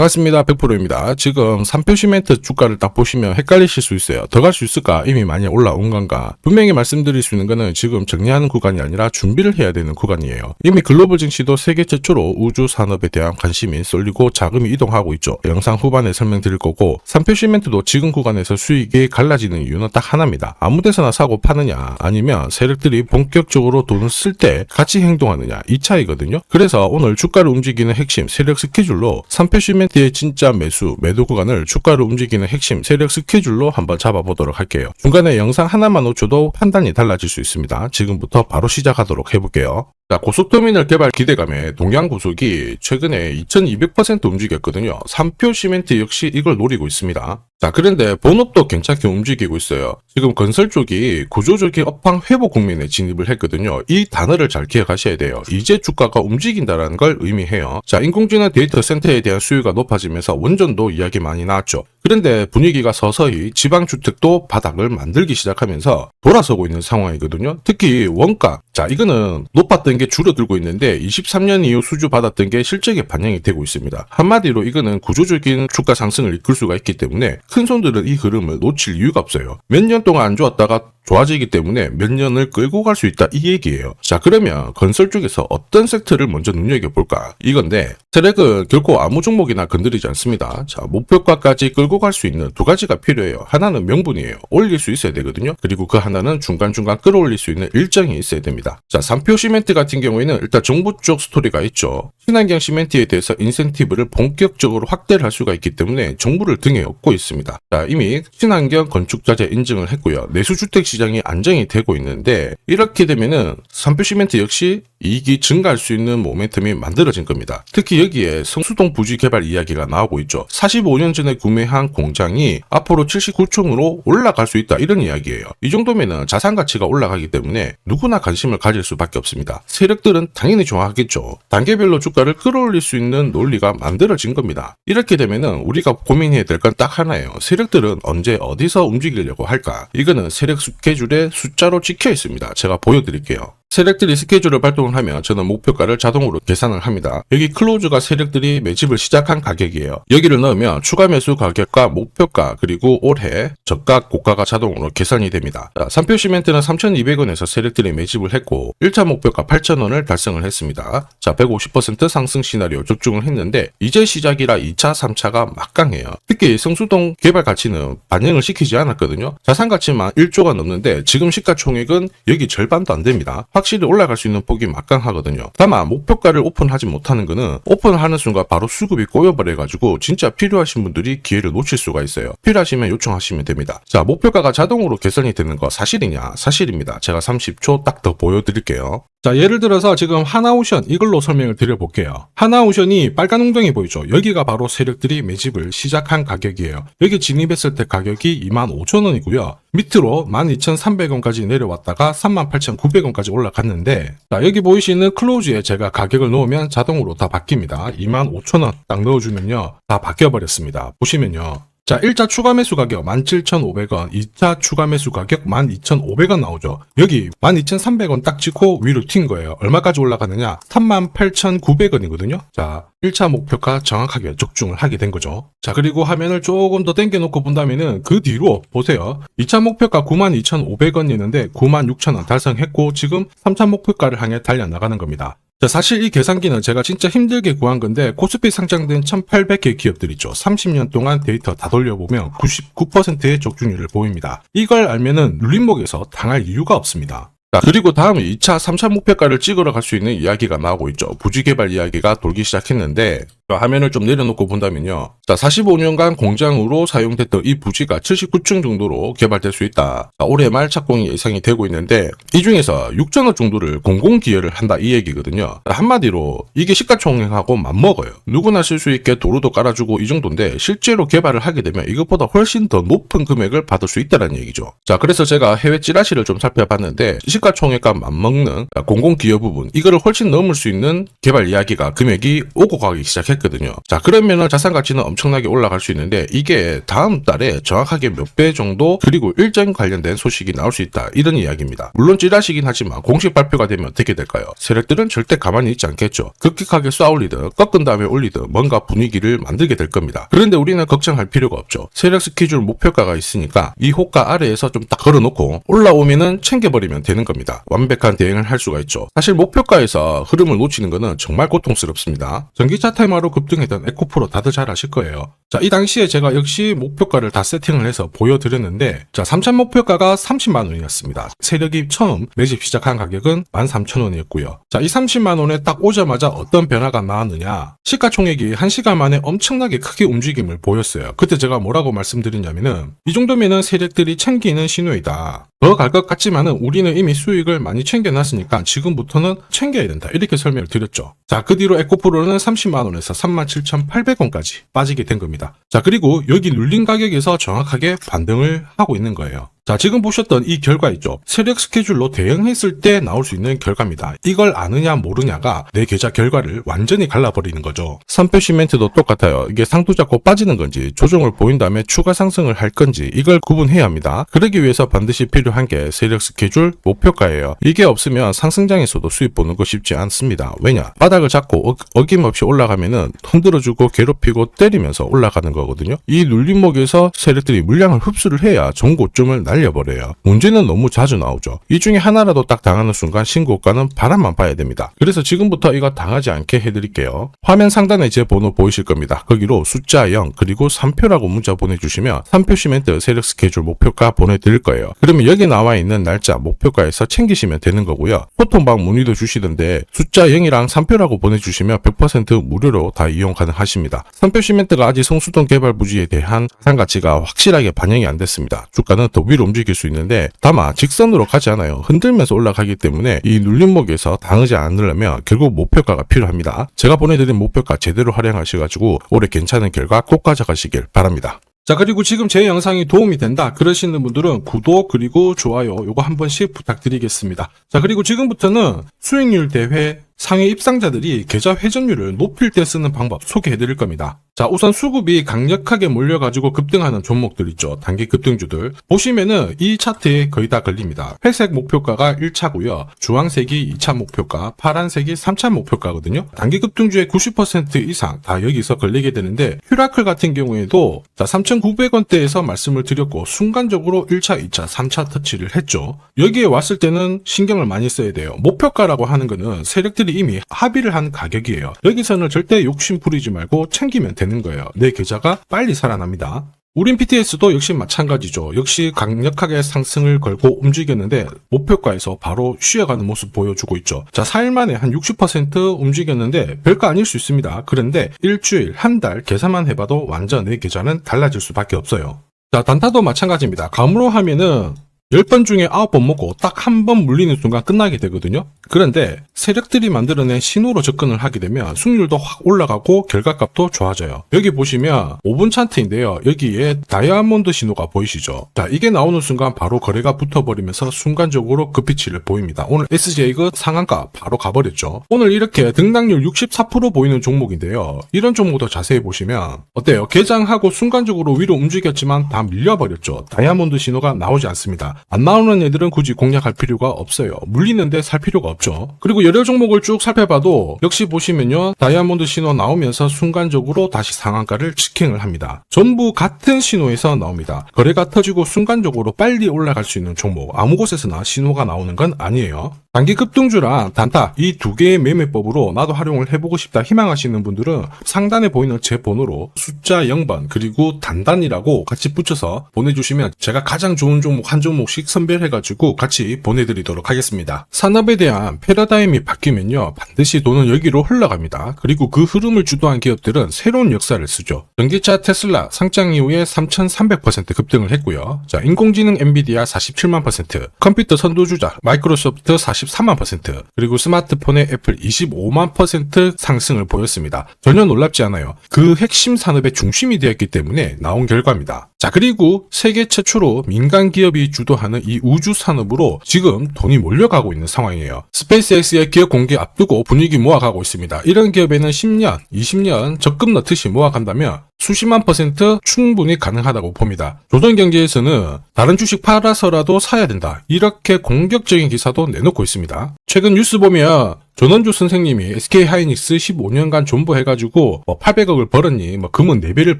반갑습니다. 100%입니다. 지금 3표 시멘트 주가를 딱 보시면 헷갈리실 수 있어요. 더 갈 수 있을까? 이미 많이 올라온 건가? 분명히 말씀드릴 수 있는 거는 지금 정리하는 구간이 아니라 준비를 해야 되는 구간이에요. 이미 글로벌 증시도 세계 최초로 우주 산업에 대한 관심이 쏠리고 자금이 이동하고 있죠. 영상 후반에 설명드릴 거고 3표 시멘트도 지금 구간에서 수익이 갈라지는 이유는 딱 하나입니다. 아무 데서나 사고 파느냐 아니면 세력들이 본격적으로 돈을 쓸 때 같이 행동하느냐 이 차이거든요. 그래서 오늘 주가를 움직이는 핵심 세력 스케줄로 3표 시멘트의 진짜 매도 구간을 주가를 움직이는 핵심 세력 스케줄로 한번 잡아보도록 할게요. 중간에 영상 하나만 놓쳐도 판단이 달라질 수 있습니다. 지금부터 바로 시작하도록 해볼게요. 자, 고속터미널 개발 기대감에 동양고속이 최근에 2200% 움직였거든요. 3표 시멘트 역시 이걸 노리고 있습니다. 자, 그런데 본업도 괜찮게 움직이고 있어요. 지금 건설 쪽이 구조적인 업황 회복 국면에 진입을 했거든요. 이 단어를 잘 기억하셔야 돼요. 이제 주가가 움직인다는 걸 의미해요. 자, 인공지능 데이터 센터에 대한 수요가 높아지면서 원전도 이야기 많이 나왔죠. 그런데 분위기가 서서히 지방주택도 바닥을 만들기 시작하면서 돌아서고 있는 상황이거든요. 특히 원가, 자 이거는 높았던 게 줄어들고 있는데 23년 이후 수주 받았던 게 실적에 반영이 되고 있습니다. 한마디로 이거는 구조적인 주가 상승을 이끌 수가 있기 때문에 큰 손들은 이 흐름을 놓칠 이유가 없어요. 몇 년 동안 안 좋았다가 좋아지기 때문에 몇 년을 끌고 갈 수 있다 이 얘기예요. 자, 그러면 건설 쪽에서 어떤 섹터를 먼저 눈여겨볼까 이건데 세력은 결코 아무 종목이나 건드리지 않습니다. 자, 목표가까지 끌고 갈 수 있는 두 가지가 필요해요. 하나는 명분이에요. 올릴 수 있어야 되거든요. 그리고 그 하나는 중간중간 끌어올릴 수 있는 일정이 있어야 됩니다. 자, 3표 시멘트 같은 경우에는 일단 정부 쪽 스토리가 있죠. 친환경 시멘트에 대해서 인센티브를 본격적으로 확대를 할 수가 있기 때문에 정부를 등에 업고 있습니다. 자, 이미 친환경 건축자재 인증을 했고요. 내수주택 시장이 안정이 되고 있는데 이렇게 되면은 3표 시멘트 역시 이익이 증가할 수 있는 모멘텀이 만들어진 겁니다. 특히 여기에 성수동 부지 개발 이야기가 나오고 있죠. 45년 전에 구매한 공장이 앞으로 79층으로 올라갈 수 있다 이런 이야기예요. 이 정도면은 자산 가치가 올라가기 때문에 누구나 관심을 가질 수밖에 없습니다. 세력들은 당연히 좋아하겠죠. 단계별로 주가를 끌어올릴 수 있는 논리가 만들어진 겁니다. 이렇게 되면은 우리가 고민해야 될 건 딱 하나예요. 세력들은 언제 어디서 움직이려고 할까? 이거는 세력 스케줄의 숫자로 찍혀 있습니다. 제가 보여드릴게요. 세력들이 스케줄을 발동을 하면 저는 목표가를 자동으로 계산을 합니다. 여기 클로즈가 세력들이 매집을 시작한 가격이에요. 여기를 넣으면 추가 매수 가격과 목표가 그리고 올해 저가 고가가 자동으로 계산이 됩니다. 3표 시멘트는 3,200원에서 세력들이 매집을 했고 1차 목표가 8,000원을 달성을 했습니다. 자, 150% 상승 시나리오 적중을 했는데 이제 시작이라 2차, 3차가 막강해요. 특히 성수동 개발 가치는 반영을 시키지 않았거든요. 자산 가치만 1조가 넘는데 지금 시가총액은 여기 절반도 안 됩니다. 확실히 올라갈 수 있는 폭이 막강하거든요. 다만 목표가를 오픈하지 못하는 거는 오픈하는 순간 바로 수급이 꼬여버려가지고 진짜 필요하신 분들이 기회를 놓칠 수가 있어요. 필요하시면 요청하시면 됩니다. 자, 목표가가 자동으로 계산이 되는 거 사실이냐? 사실입니다. 제가 30초 딱 더 보여드릴게요. 자, 예를 들어서 지금 하나오션 이걸로 설명을 드려볼게요. 하나오션이 빨간 웅덩이 보이죠? 여기가 바로 세력들이 매집을 시작한 가격이에요. 여기 진입했을 때 가격이 25,000원이고요. 밑으로 12,300원까지 내려왔다가 38,900원까지 올라갔는데 자, 여기 보이시는 클로즈에 제가 가격을 넣으면 자동으로 다 바뀝니다. 25,000원 딱 넣어주면요. 다 바뀌어버렸습니다. 보시면요. 자, 1차 추가 매수 가격 17,500원, 2차 추가 매수 가격 12,500원 나오죠. 여기 12,300원 딱 찍고 위로 튄 거예요. 얼마까지 올라가느냐? 38,900원이거든요. 자, 1차 목표가 정확하게 적중을 하게 된 거죠. 자, 그리고 화면을 조금 더 당겨놓고 본다면은 그 뒤로 보세요. 2차 목표가 92,500원이었는데 96,000원 달성했고 지금 3차 목표가를 향해 달려나가는 겁니다. 자, 사실 이 계산기는 제가 진짜 힘들게 구한 건데 코스피 상장된 1800개 기업들 있죠. 30년 동안 데이터 다 돌려보면 99%의 적중률을 보입니다. 이걸 알면은 눌림목에서 당할 이유가 없습니다. 자, 그리고 다음은 2차, 3차 목표가를 찍으러 갈 수 있는 이야기가 나오고 있죠. 부지 개발 이야기가 돌기 시작했는데 화면을 좀 내려놓고 본다면요. 자, 45년간 공장으로 사용됐던 이 부지가 79층 정도로 개발될 수 있다. 자, 올해 말 착공이 예상이 되고 있는데 이 중에서 6천억 정도를 공공기여를 한다 이 얘기거든요. 한마디로 이게 시가총액하고 맞먹어요. 누구나 쓸 수 있게 도로도 깔아주고 이 정도인데 실제로 개발을 하게 되면 이것보다 훨씬 더 높은 금액을 받을 수 있다는 얘기죠. 자, 그래서 제가 해외 찌라시를 좀 살펴봤는데 시가총액과 맞먹는 공공기여 부분 이거를 훨씬 넘을 수 있는 개발 이야기가 금액이 오고 가기 시작했거든요. 했거든요. 자, 그러면은 자산 가치는 엄청나게 올라갈 수 있는데 이게 다음 달에 정확하게 몇 배 정도 그리고 일정 관련된 소식이 나올 수 있다. 이런 이야기입니다. 물론 찌라시긴 하지만 공식 발표가 되면 어떻게 될까요? 세력들은 절대 가만히 있지 않겠죠. 급격하게 쏘아올리든 꺾은 다음에 올리든 뭔가 분위기를 만들게 될 겁니다. 그런데 우리는 걱정할 필요가 없죠. 세력 스케줄 목표가가 있으니까 이 호가 아래에서 좀 딱 걸어놓고 올라오면은 챙겨버리면 되는 겁니다. 완벽한 대응을 할 수가 있죠. 사실 목표가에서 흐름을 놓치는 것은 정말 고통스럽습니다. 전기차 테마로 급등했던 에코프로 다들 잘 아실 거예요. 자, 이 당시에 제가 역시 목표가를 다 세팅을 해서 보여드렸는데, 자, 3차 목표가가 30만 원이었습니다. 세력이 처음 매집 시작한 가격은 13,000원이었고요. 자, 이 30만 원에 딱 오자마자 어떤 변화가 나왔느냐? 시가총액이 1시간 만에 엄청나게 크게 움직임을 보였어요. 그때 제가 뭐라고 말씀드렸냐면은 이 정도면은 세력들이 챙기는 신호이다. 더 갈 것 같지만은 우리는 이미 수익을 많이 챙겨놨으니까 지금부터는 챙겨야 된다. 이렇게 설명을 드렸죠. 자, 그 뒤로 에코프로는 30만 원에서 37,800원까지 빠지게 된 겁니다. 자, 그리고 여기 눌린 가격에서 정확하게 반등을 하고 있는 거예요. 자, 지금 보셨던 이 결과 있죠. 세력 스케줄로 대응했을 때 나올 수 있는 결과입니다. 이걸 아느냐 모르냐가 내 계좌 결과를 완전히 갈라버리는 거죠. 3표 시멘트도 똑같아요. 이게 상투 잡고 빠지는 건지 조정을 보인 다음에 추가 상승을 할 건지 이걸 구분해야 합니다. 그러기 위해서 반드시 필요한 게 세력 스케줄 목표가예요. 이게 없으면 상승장에서도 수익 보는 거 쉽지 않습니다. 왜냐? 바닥을 잡고 어김없이 올라가면은 흔들어주고 괴롭히고 때리면서 올라가는 거거든요. 이 눌림목에서 세력들이 물량을 흡수를 해야 좋은 고점을 날려버려요. 문제는 너무 자주 나오죠. 이 중에 하나라도 딱 당하는 순간 신고가는 바람만 봐야 됩니다. 그래서 지금부터 이거 당하지 않게 해드릴게요. 화면 상단에 제 번호 보이실 겁니다. 거기로 숫자 0 그리고 3표라고 문자 보내주시면 3표 시멘트 세력 스케줄 목표가 보내드릴 거예요. 그러면 여기 나와 있는 날짜 목표가에서 챙기시면 되는 거고요. 포통방 문의도 주시던데 숫자 0이랑 3표라고 보내주시면 100% 무료로 다 이용 가능하십니다. 3표 시멘트가 아직 성수동 개발 부지에 대한 자산 가치가 확실하게 반영이 안 됐습니다. 주가는 더 위로 움직일 수 있는데 다만 직선으로 가지 않아요. 흔들면서 올라가기 때문에 이 눌림목에서 당하지 않으려면 결국 목표가가 필요합니다. 제가 보내드린 목표가 제대로 활용하셔가지고 올해 괜찮은 결과 꼭 가져가시길 바랍니다. 자, 그리고 지금 제 영상이 도움이 된다 그러시는 분들은 구독 그리고 좋아요 요거 한 번씩 부탁드리겠습니다. 자, 그리고 지금부터는 수익률 대회 상위 입상자들이 계좌 회전율을 높일 때 쓰는 방법 소개해드릴 겁니다. 자, 우선 수급이 강력하게 몰려가지고 급등하는 종목들 있죠. 단기 급등주들. 보시면은 이 차트에 거의 다 걸립니다. 회색 목표가가 1차고요. 주황색이 2차 목표가, 파란색이 3차 목표가거든요. 단기 급등주의 90% 이상 다 여기서 걸리게 되는데 퓨라클 같은 경우에도 자 3,900원대에서 말씀을 드렸고 순간적으로 1차, 2차, 3차 터치를 했죠. 여기에 왔을 때는 신경을 많이 써야 돼요. 목표가라고 하는 거는 세력들이 이미 합의를 한 가격이에요. 여기서는 절대 욕심 부리지 말고 챙기면 되는 거예요. 내 계좌가 빨리 살아납니다. 우린 PTS도 역시 마찬가지죠. 역시 강력하게 상승을 걸고 움직였는데 목표가에서 바로 쉬어가는 모습 보여주고 있죠. 자, 4일 만에 한 60% 움직였는데 별거 아닐 수 있습니다. 그런데 일주일, 한 달 계산만 해봐도 완전 내 계좌는 달라질 수밖에 없어요. 자, 단타도 마찬가지입니다. 감으로 하면은 10번 중에 9번 먹고 딱 한 번 물리는 순간 끝나게 되거든요. 그런데 세력들이 만들어낸 신호로 접근을 하게 되면 수익률도 확 올라가고 결과값도 좋아져요. 여기 보시면 5분 차트인데요. 여기에 다이아몬드 신호가 보이시죠? 자, 이게 나오는 순간 바로 거래가 붙어버리면서 순간적으로 급피치를 보입니다. 오늘 SJ가 상한가 바로 가버렸죠. 오늘 이렇게 등락률 64% 보이는 종목인데요. 이런 종목도 자세히 보시면 어때요? 개장하고 순간적으로 위로 움직였지만 다 밀려버렸죠. 다이아몬드 신호가 나오지 않습니다. 안 나오는 애들은 굳이 공략할 필요가 없어요. 물리는데 살 필요가 없죠. 그리고 여러 종목을 쭉 살펴봐도 역시 보시면요. 다이아몬드 신호 나오면서 순간적으로 다시 상한가를 직행을 합니다. 전부 같은 신호에서 나옵니다. 거래가 터지고 순간적으로 빨리 올라갈 수 있는 종목 아무 곳에서나 신호가 나오는 건 아니에요. 단기 급등주랑 단타 이 두 개의 매매법으로 나도 활용을 해보고 싶다 희망하시는 분들은 상단에 보이는 제 번호로 숫자 0번 그리고 단단이라고 같이 붙여서 보내주시면 제가 가장 좋은 종목 한 종목씩 선별해가지고 같이 보내드리도록 하겠습니다. 산업에 대한 패러다임이 바뀌면요 반드시 돈은 여기로 흘러갑니다. 그리고 그 흐름을 주도한 기업들은 새로운 역사를 쓰죠. 전기차 테슬라 상장 이후에 3,300% 급등을 했고요. 자, 인공지능 엔비디아 47만 %, 컴퓨터 선두주자 마이크로소프트 40 43만 %, 그리고 스마트폰의 애플 25만 % 상승을 보였습니다. 전혀 놀랍지 않아요. 그 핵심 산업의 중심이 되었기 때문에 나온 결과입니다. 자, 그리고 세계 최초로 민간 기업이 주도하는 이 우주 산업으로 지금 돈이 몰려가고 있는 상황이에요. 스페이스X의 기업 공개 앞두고 분위기 모아가고 있습니다. 이런 기업에는 10년, 20년 적금 넣듯이 모아간다면 수십만 % 충분히 가능하다고 봅니다. 조선경제에서는 다른 주식 팔아서라도 사야 된다, 이렇게 공격적인 기사도 내놓고 있습니다. 최근 뉴스 보면 전원주 선생님이 SK하이닉스 15년간 존버해가지고 800억을 벌었니, 금은 4배를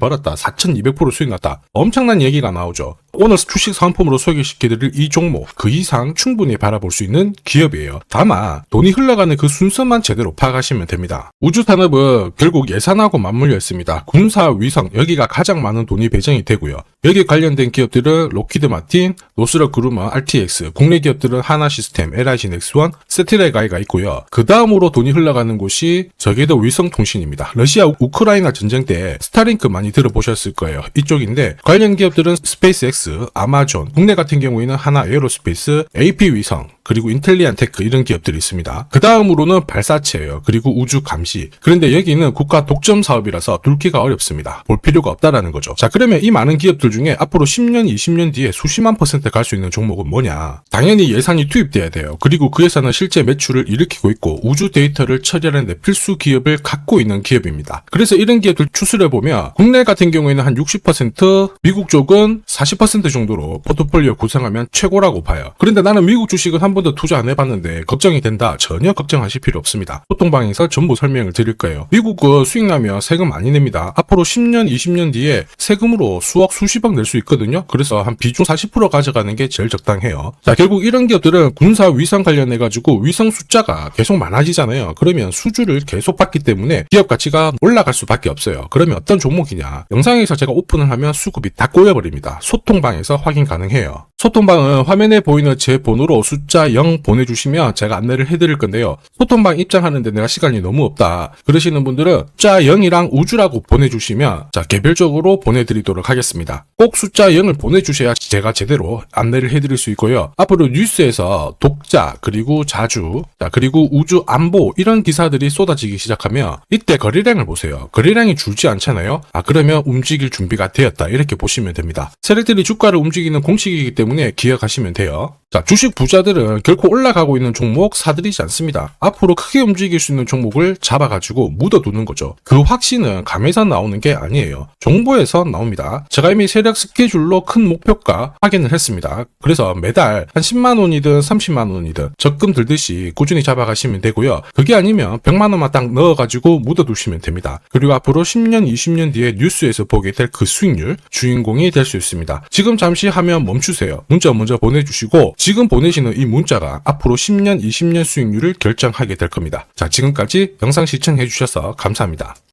벌었다, 4200% 수익 났다, 엄청난 얘기가 나오죠. 오늘 주식 상품으로 소개시켜드릴 이 종목, 그 이상 충분히 바라볼 수 있는 기업이에요. 다만 돈이 흘러가는 그 순서만 제대로 파악하시면 됩니다. 우주산업은 결국 예산하고 맞물려 있습니다. 군사, 위성, 여기가 가장 많은 돈이 배정이 되고요. 여기 관련된 기업들은 로키드 마틴, 노스럽 그루먼, RTX, 국내 기업들은 하나시스템, LIG 넥스원, 세티라이가 있고요. 그 다음으로 돈이 흘러가는 곳이 저궤도 위성통신입니다. 러시아 우크라이나 전쟁 때 스타링크 많이 들어보셨을 거예요. 이쪽인데 관련 기업들은 스페이스X, 아마존, 국내 같은 경우에는 하나 에어로스페이스, AP위성, 그리고 인텔리안테크, 이런 기업들이 있습니다. 그 다음으로는 발사체예요. 그리고 우주 감시. 그런데 여기는 국가 독점 사업이라서 뚫기가 어렵습니다. 볼 필요가 없다라는 거죠. 자, 그러면 이 많은 기업들 중에 앞으로 10년, 20년 뒤에 수십만 % 갈 수 있는 종목은 뭐냐? 당연히 예산이 투입돼야 돼요. 그리고 그 예산은 실제 매출을 일으키고 있고 우주 데이터를 처리하는 데 필수 기업을 갖고 있는 기업입니다. 그래서 이런 기업들 추스려보면 국내 같은 경우에는 한 60%, 미국 쪽은 40% 정도로 포트폴리오 구성하면 최고라고 봐요. 그런데 나는 미국 주식은 한 번도 투자 안 해봤는데 걱정이 된다. 전혀 걱정하실 필요 없습니다. 소통방에서 전부 설명을 드릴 거예요. 미국은 수익 나면 세금 많이 냅니다. 앞으로 10년, 20년 뒤에 세금으로 수억, 수십억 낼 수 있거든요. 그래서 한 비중 40% 가져가는 게 제일 적당해요. 자, 결국 이런 기업들은 군사 위성 관련해가지고 위성 숫자가 계속 많아지잖아요. 그러면 수주를 계속 받기 때문에 기업 가치가 올라갈 수밖에 없어요. 그러면 어떤 종목이냐? 영상에서 제가 오픈을 하면 수급이 다 꼬여버립니다. 소통방에서 확인 가능해요. 소통방은 화면에 보이는 제 번호로 숫자 0 보내주시면 제가 안내를 해드릴 건데요. 소통방 입장하는데 내가 시간이 너무 없다 그러시는 분들은 숫자 0이랑 우주라고 보내주시면 자, 개별적으로 보내드리도록 하겠습니다. 꼭 숫자 0을 보내주셔야 제가 제대로 안내를 해드릴 수 있고요. 앞으로 뉴스에서 독자, 그리고 자주, 자, 그리고 우주 안보, 이런 기사들이 쏟아지기 시작하면 이때 거래량을 보세요. 거래량이 줄지 않잖아요. 그러면 움직일 준비가 되었다, 이렇게 보시면 됩니다. 세력들이 주가를 움직이는 공식이기 때문에 기억하시면 돼요. 자, 주식 부자들은 결코 올라가고 있는 종목 사들이지 않습니다. 앞으로 크게 움직일 수 있는 종목을 잡아가지고 묻어두는 거죠. 그 확신은 감에서 나오는 게 아니에요. 정보에서 나옵니다. 제가 이미 세력 스케줄로 큰 목표가 확인을 했습니다. 그래서 매달 한 10만 원이든 30만 원이든 적금 들듯이 꾸준히 잡아가시면 되고요. 그게 아니면 100만 원만 딱 넣어가지고 묻어두시면 됩니다. 그리고 앞으로 10년, 20년 뒤에 뉴스에서 보게 될 그 수익률 주인공이 될 수 있습니다. 지금 잠시 화면 멈추세요. 문자 먼저 보내주시고 지금 보내시는 이 문자가 앞으로 10년, 20년 수익률을 결정하게 될 겁니다. 자, 지금까지 영상 시청해 주셔서 감사합니다.